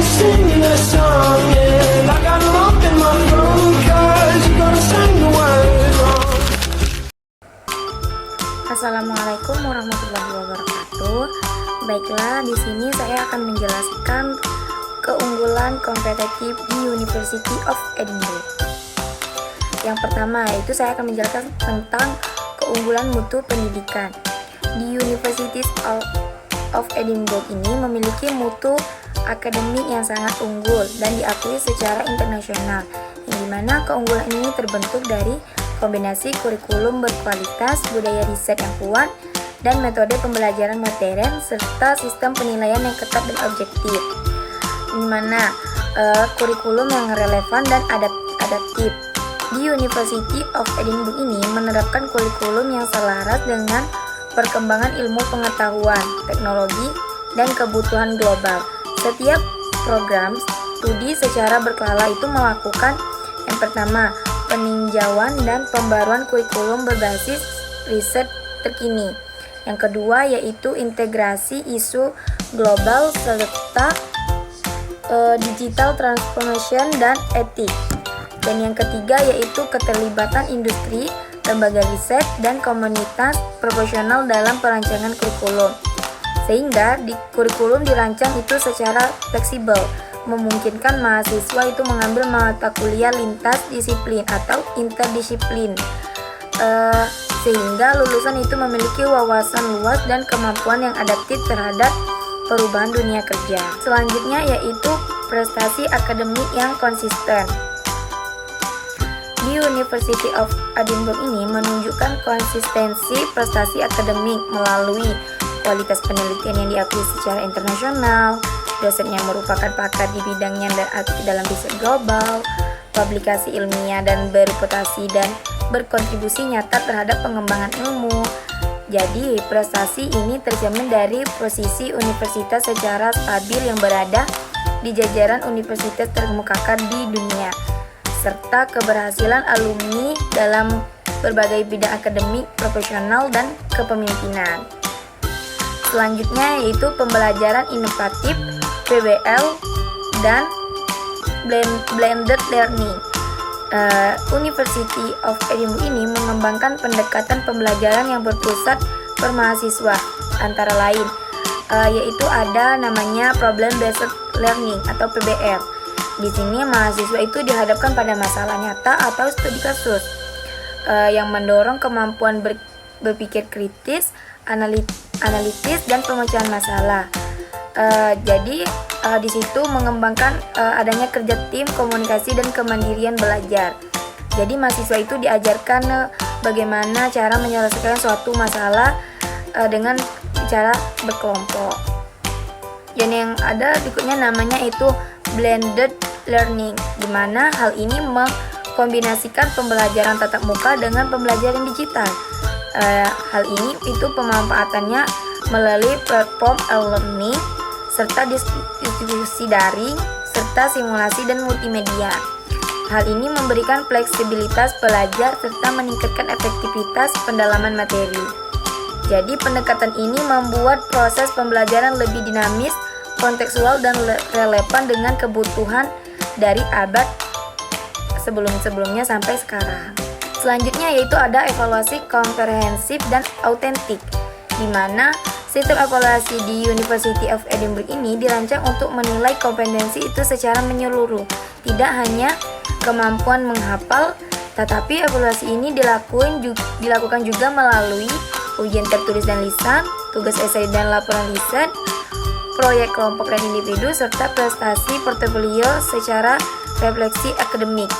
singing that song, yeah. I got lump in my throat, 'cause you're gonna sing the words wrong. Assalamualaikum warahmatullahi wabarakatuh. Baiklah, di sini saya akan menjelaskan keunggulan kompetitif di University of Edinburgh. Yang pertama, yaitu saya akan menjelaskan tentang keunggulan mutu pendidikan. Di University of Edinburgh ini memiliki mutu akademik yang sangat unggul dan diakui secara internasional, yang dimana keunggulan ini terbentuk dari kombinasi kurikulum berkualitas, budaya riset yang kuat, dan metode pembelajaran modern, serta sistem penilaian yang ketat dan objektif, di mana kurikulum yang relevan dan adaptif. Di University of Edinburgh ini menerapkan kurikulum yang selaras dengan perkembangan ilmu pengetahuan, teknologi, dan kebutuhan global. Setiap program studi secara berkala itu melakukan yang pertama, peninjauan dan pembaruan kurikulum berbasis riset terkini. Yang kedua yaitu integrasi isu global serta digital transformation dan etik. Dan yang ketiga yaitu keterlibatan industri, lembaga riset, dan komunitas profesional dalam perancangan kurikulum. Sehingga di kurikulum dirancang itu secara fleksibel, memungkinkan mahasiswa itu mengambil mata kuliah lintas disiplin atau interdisiplin, sehingga lulusan itu memiliki wawasan luas dan kemampuan yang adaptif terhadap perubahan dunia kerja. Selanjutnya yaitu prestasi akademik yang konsisten. Di University of Edinburgh ini menunjukkan konsistensi prestasi akademik melalui kualitas penelitian yang diakui secara internasional, dosen yang merupakan pakar di bidangnya dan aktif dalam riset global, publikasi ilmiah dan bereputasi dan berkontribusi nyata terhadap pengembangan ilmu. Jadi, prestasi ini tercermin dari posisi universitas secara stabil yang berada di jajaran universitas terkemuka di dunia, serta keberhasilan alumni dalam berbagai bidang akademik, profesional, dan kepemimpinan. Selanjutnya yaitu pembelajaran inovatif, PBL, dan blended learning. University of Edinburgh ini mengembangkan pendekatan pembelajaran yang berpusat per mahasiswa, antara lain yaitu ada namanya problem based learning atau PBL. Di sini mahasiswa itu dihadapkan pada masalah nyata atau studi kasus yang mendorong kemampuan berpikir kritis, analitis, dan pemecahan masalah. Jadi di situ mengembangkan adanya kerja tim, komunikasi, dan kemandirian belajar. Jadi mahasiswa itu diajarkan bagaimana cara menyelesaikan suatu masalah dengan cara berkelompok. Dan yang ada berikutnya namanya itu blended learning, di mana hal ini mengkombinasikan pembelajaran tatap muka dengan pembelajaran digital. Hal ini itu pemanfaatannya melalui platform e-learning serta distribusi daring serta simulasi dan multimedia. Hal ini memberikan fleksibilitas belajar serta meningkatkan efektivitas pendalaman materi. Jadi pendekatan ini membuat proses pembelajaran lebih dinamis, kontekstual, dan relevan dengan kebutuhan dari abad sebelum-sebelumnya sampai sekarang. Selanjutnya yaitu ada evaluasi komprehensif dan autentik, di mana sistem evaluasi di University of Edinburgh ini dirancang untuk menilai kompetensi itu secara menyeluruh, tidak hanya kemampuan menghafal, tetapi evaluasi ini dilakukan juga melalui ujian tertulis dan lisan, tugas esai dan laporan riset, proyek kelompok dan individu, serta prestasi portofolio secara refleksi akademik.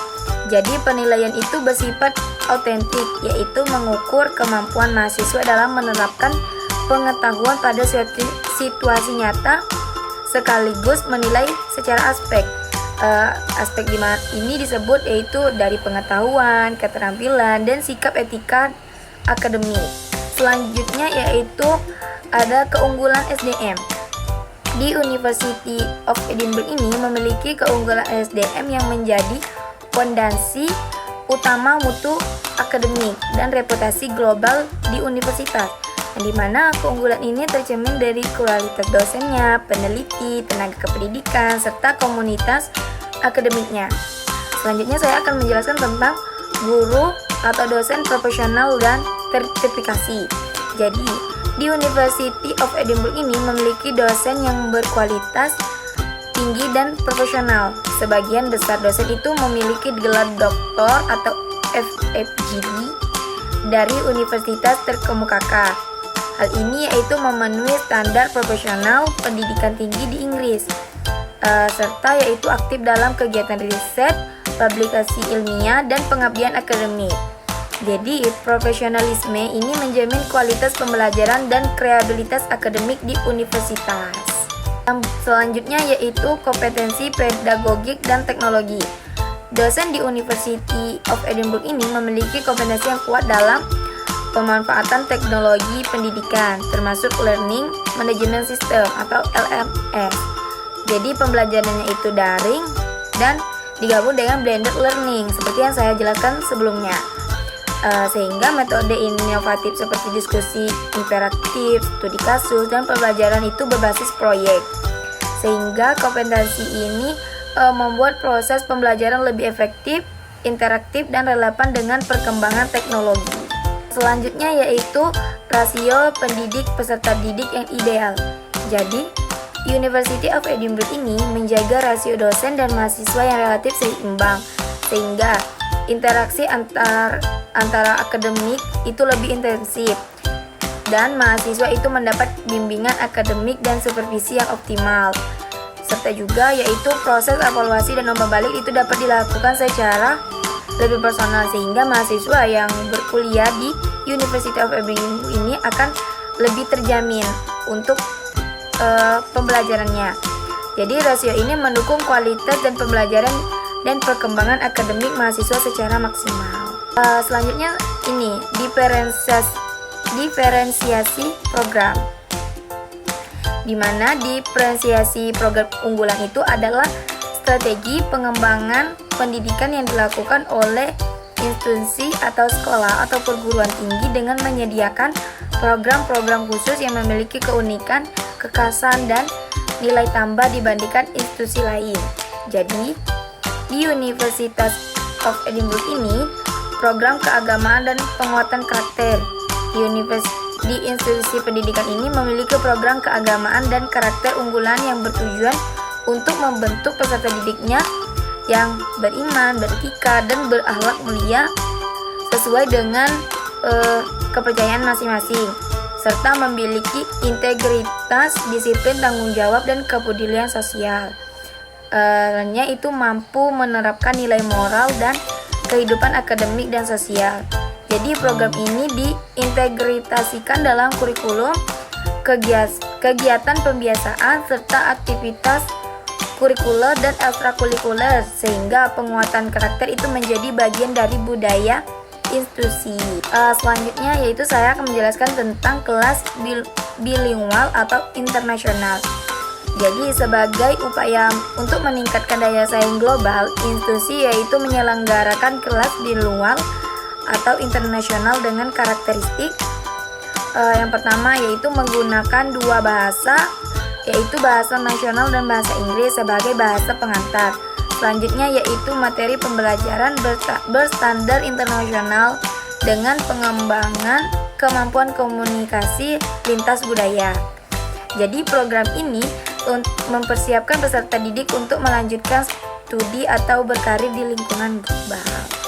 Jadi penilaian itu bersifat autentik, yaitu mengukur kemampuan mahasiswa dalam menerapkan pengetahuan pada situasi nyata, sekaligus menilai secara aspek di mana ini disebut yaitu dari pengetahuan, keterampilan, dan sikap etika akademik. Selanjutnya yaitu ada keunggulan SDM. Di University of Edinburgh ini memiliki keunggulan SDM yang menjadi fondasi utama mutu akademik dan reputasi global di universitas. di mana keunggulan ini tercermin dari kualitas dosennya, peneliti, tenaga kependidikan, serta komunitas akademiknya. Selanjutnya saya akan menjelaskan tentang guru atau dosen profesional dan sertifikasi. Jadi, di University of Edinburgh ini memiliki dosen yang berkualitas tinggi dan profesional. Sebagian besar dosen itu memiliki gelar doktor atau FFGD dari universitas terkemukakan. Hal ini yaitu memenuhi standar profesional pendidikan tinggi di Inggris, serta yaitu aktif dalam kegiatan riset, publikasi ilmiah, dan pengabdian akademik. Jadi, profesionalisme ini menjamin kualitas pembelajaran dan kreativitas akademik di universitas. Selanjutnya yaitu kompetensi pedagogik dan teknologi. Dosen di University of Edinburgh ini memiliki kompetensi yang kuat dalam pemanfaatan teknologi pendidikan, termasuk Learning Management System atau LMS. Jadi pembelajarannya itu daring dan digabung dengan blended learning seperti yang saya jelaskan sebelumnya. Sehingga metode inovatif seperti diskusi interaktif, studi kasus, dan pembelajaran itu berbasis proyek. Sehingga kompetensi ini membuat proses pembelajaran lebih efektif, interaktif, dan relevan dengan perkembangan teknologi. Selanjutnya yaitu rasio pendidik peserta didik yang ideal. Jadi, University of Edinburgh ini menjaga rasio dosen dan mahasiswa yang relatif seimbang, sehingga interaksi antara akademik itu lebih intensif dan mahasiswa itu mendapat bimbingan akademik dan supervisi yang optimal. Serta juga yaitu proses evaluasi dan umpan balik itu dapat dilakukan secara lebih personal, sehingga mahasiswa yang berkuliah di University of Edinburgh ini akan lebih terjamin untuk pembelajarannya. Jadi rasio ini mendukung kualitas dan pembelajaran dan perkembangan akademik mahasiswa secara maksimal. Selanjutnya ini diferensiasi program, di mana diferensiasi program unggulan itu adalah strategi pengembangan pendidikan yang dilakukan oleh institusi atau sekolah atau perguruan tinggi dengan menyediakan program-program khusus yang memiliki keunikan, kekhasan, dan nilai tambah dibandingkan institusi lain. Jadi, di Universitas of Edinburgh ini, program keagamaan dan penguatan karakter. Di institusi pendidikan ini memiliki program keagamaan dan karakter unggulan yang bertujuan untuk membentuk peserta didiknya yang beriman, beretika, dan berakhlak mulia sesuai dengan kepercayaan masing-masing, serta memiliki integritas, disiplin, tanggung jawab, dan kepedulian sosial. Lainnya itu mampu menerapkan nilai moral dan kehidupan akademik dan sosial. Jadi program ini diintegrasikan dalam kurikulum, kegiatan pembiasaan, serta aktivitas kurikuler dan ekstrakurikuler, sehingga penguatan karakter itu menjadi bagian dari budaya institusi. Selanjutnya yaitu saya akan menjelaskan tentang kelas bilingual atau internasional. Jadi sebagai upaya untuk meningkatkan daya saing global, institusi yaitu menyelenggarakan kelas bilingual atau internasional dengan karakteristik yang pertama yaitu menggunakan dua bahasa, yaitu bahasa nasional dan bahasa Inggris sebagai bahasa pengantar. Selanjutnya yaitu materi pembelajaran berstandar internasional dengan pengembangan kemampuan komunikasi lintas budaya. Jadi program ini mempersiapkan peserta didik untuk melanjutkan studi atau berkarir di lingkungan global.